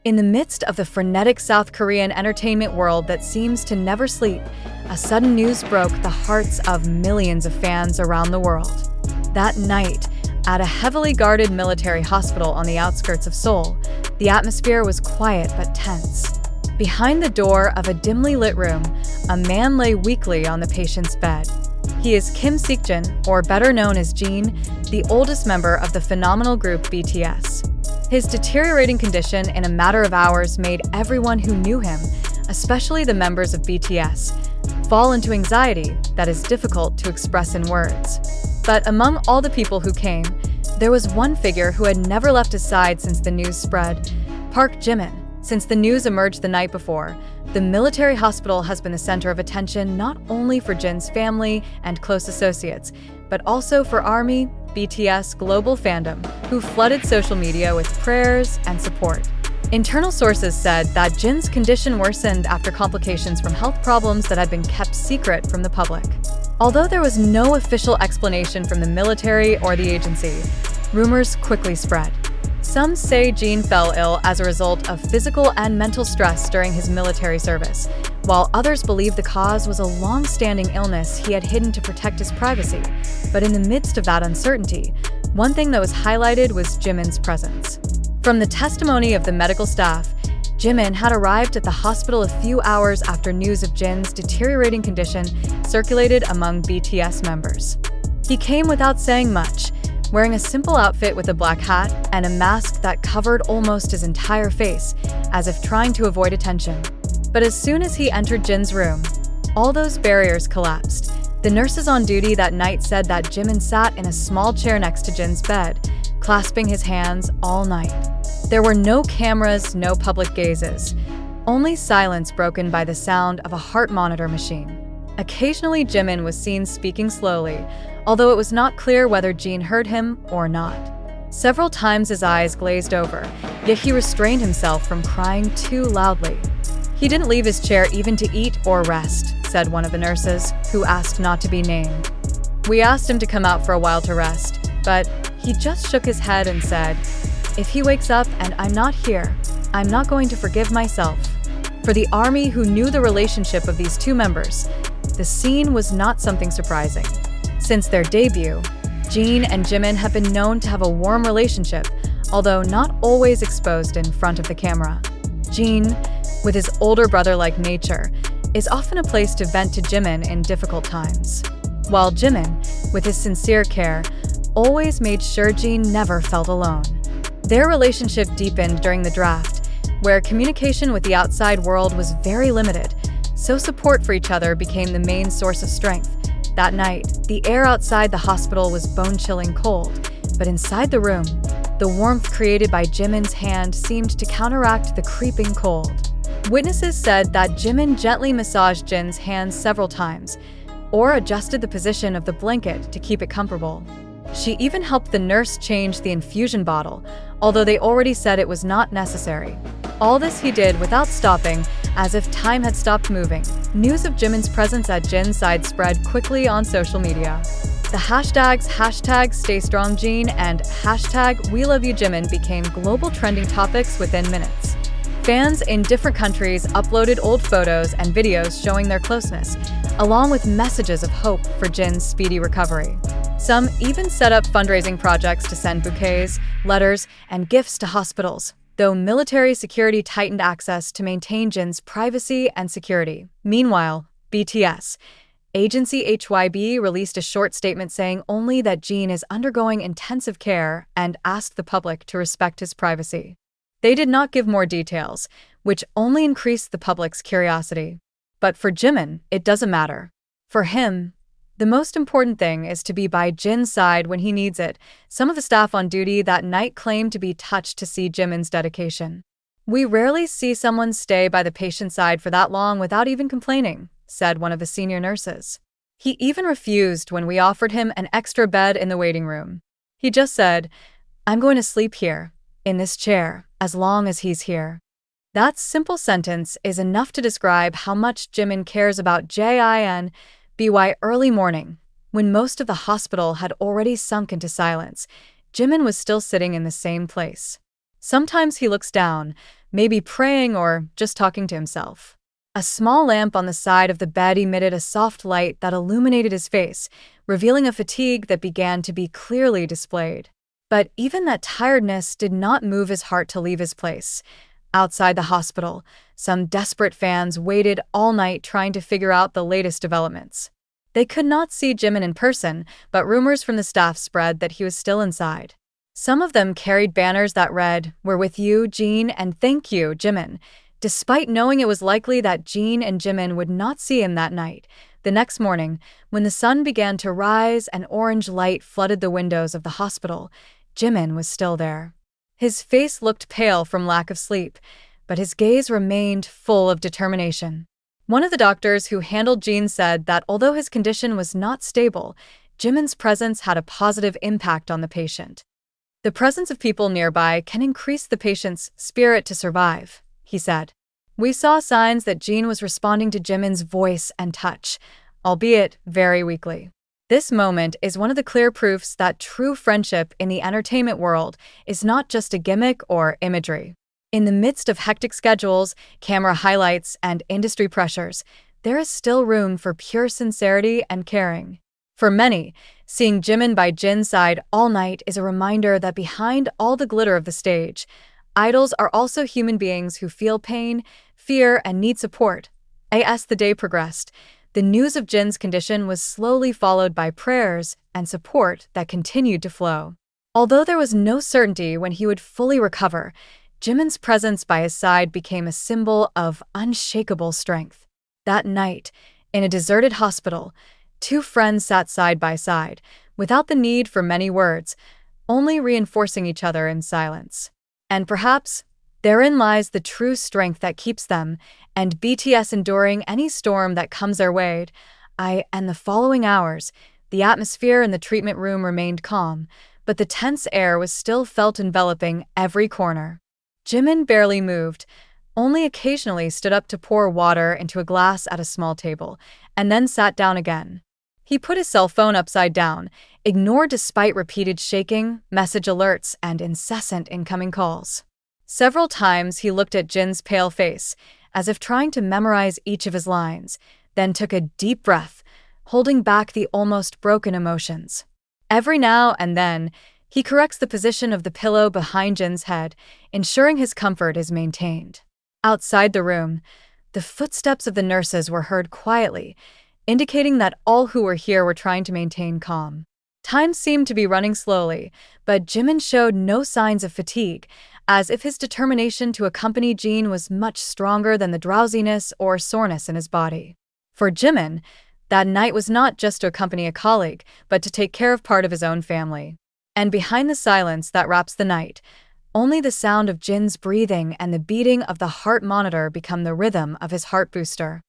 In the midst of the frenetic South Korean entertainment world that seems to never sleep, a sudden news broke the hearts of millions of fans around the world. That night, at a heavily guarded military hospital on the outskirts of Seoul, the atmosphere was quiet but tense. Behind the door of a dimly lit room, a man lay weakly on the patient's bed. He is Kim Seokjin, or better known as Jin, the oldest member of the phenomenal group BTS. His deteriorating condition in a matter of hours made everyone who knew him, especially the members of BTS, fall into anxiety that is difficult to express in words. But among all the people who came, there was one figure who had never left his side since the news spread: Park Jimin. Since the news emerged the night before, the military hospital has been the center of attention not only for Jin's family and close associates, but also for ARMY, BTS global fandom, who flooded social media with prayers and support. Internal sources said that Jin's condition worsened after complications from health problems that had been kept secret from the public. Although there was no official explanation from the military or the agency, rumors quickly spread. Some say Jin fell ill as a result of physical and mental stress during his military service, while others believe the cause was a long-standing illness he had hidden to protect his privacy. But in the midst of that uncertainty, one thing that was highlighted was Jimin's presence. From the testimony of the medical staff, Jimin had arrived at the hospital a few hours after news of Jin's deteriorating condition circulated among BTS members. He came without saying much, wearing a simple outfit with a black hat and a mask that covered almost his entire face, as if trying to avoid attention. But as soon as he entered Jin's room, all those barriers collapsed. The nurses on duty that night said that Jimin sat in a small chair next to Jin's bed, clasping his hands all night. There were no cameras, no public gazes, only silence broken by the sound of a heart monitor machine. Occasionally, Jimin was seen speaking slowly, although it was not clear whether Jin heard him or not. Several times his eyes glazed over, yet he restrained himself from crying too loudly. He didn't leave his chair even to eat or rest, said one of the nurses, who asked not to be named. We asked him to come out for a while to rest, but he just shook his head and said, "If he wakes up and I'm not here, I'm not going to forgive myself." For the ARMY, who knew the relationship of these two members, the scene was not something surprising. Since their debut, Jin and Jimin have been known to have a warm relationship, although not always exposed in front of the camera. Jin, with his older brother-like nature, is often a place to vent to Jimin in difficult times, while Jimin, with his sincere care, always made sure Jin never felt alone. Their relationship deepened during the draft, where communication with the outside world was very limited, so support for each other became the main source of strength. That night, the air outside the hospital was bone-chilling cold, but inside the room, the warmth created by Jimin's hand seemed to counteract the creeping cold. Witnesses said that Jimin gently massaged Jin's hands several times, or adjusted the position of the blanket to keep it comfortable. She even helped the nurse change the infusion bottle, although they already said it was not necessary. All this he did without stopping, as if time had stopped moving. News of Jimin's presence at Jin's side spread quickly on social media. The hashtags #StayStrongJin and #WeLoveYouJimin became global trending topics within minutes. Fans in different countries uploaded old photos and videos showing their closeness, along with messages of hope for Jin's speedy recovery. Some even set up fundraising projects to send bouquets, letters, and gifts to hospitals, though military security tightened access to maintain Jin's privacy and security. Meanwhile, BTS agency HYB released a short statement saying only that Jin is undergoing intensive care and asked the public to respect his privacy. They did not give more details, which only increased the public's curiosity. But for Jimin, it doesn't matter. For him, the most important thing is to be by Jin's side when he needs it. Some of the staff on duty that night claimed to be touched to see Jimin's dedication. "We rarely see someone stay by the patient's side for that long without even complaining," said one of the senior nurses. "He even refused when we offered him an extra bed in the waiting room. He just said, 'I'm going to sleep here, in this chair, as long as he's here.'" That simple sentence is enough to describe how much Jimin cares about JINCHII-TV. Early morning, when most of the hospital had already sunk into silence, Jimin was still sitting in the same place. Sometimes he looks down, maybe praying or just talking to himself. A small lamp on the side of the bed emitted a soft light that illuminated his face, revealing a fatigue that began to be clearly displayed. But even that tiredness did not move his heart to leave his place. Outside the hospital, some desperate fans waited all night trying to figure out the latest developments. They could not see Jimin in person, but rumors from the staff spread that he was still inside. Some of them carried banners that read, "We're with you, Jin, and thank you, Jimin," despite knowing it was likely that Jin and Jimin would not see him that night. The next morning, when the sun began to rise and orange light flooded the windows of the hospital, Jimin was still there. His face looked pale from lack of sleep, but his gaze remained full of determination. One of the doctors who handled Jin said that although his condition was not stable, Jimin's presence had a positive impact on the patient. "The presence of people nearby can increase the patient's spirit to survive," he said. "We saw signs that Jin was responding to Jimin's voice and touch, albeit very weakly." This moment is one of the clear proofs that true friendship in the entertainment world is not just a gimmick or imagery. In the midst of hectic schedules, camera highlights, and industry pressures, there is still room for pure sincerity and caring. For many, seeing Jimin by Jin's side all night is a reminder that behind all the glitter of the stage, idols are also human beings who feel pain, fear, and need support. As the day progressed, the news of Jin's condition was slowly followed by prayers and support that continued to flow. Although there was no certainty when he would fully recover, Jimin's presence by his side became a symbol of unshakable strength. That night, in a deserted hospital, two friends sat side by side, without the need for many words, only reinforcing each other in silence. And perhaps therein lies the true strength that keeps them and BTS enduring any storm that comes their way. And the following hours, the atmosphere in the treatment room remained calm, but the tense air was still felt enveloping every corner. Jimin barely moved, only occasionally stood up to pour water into a glass at a small table, and then sat down again. He put his cell phone upside down, ignored despite repeated shaking, message alerts, and incessant incoming calls. Several times he looked at Jin's pale face, as if trying to memorize each of his lines, then took a deep breath, holding back the almost broken emotions. Every now and then, he corrects the position of the pillow behind Jin's head, ensuring his comfort is maintained. Outside the room, the footsteps of the nurses were heard quietly, indicating that all who were here were trying to maintain calm. Time seemed to be running slowly, but Jimin showed no signs of fatigue, as if his determination to accompany Jin was much stronger than the drowsiness or soreness in his body. For Jimin, that night was not just to accompany a colleague, but to take care of part of his own family. And behind the silence that wraps the night, only the sound of Jin's breathing and the beating of the heart monitor become the rhythm of his heart booster.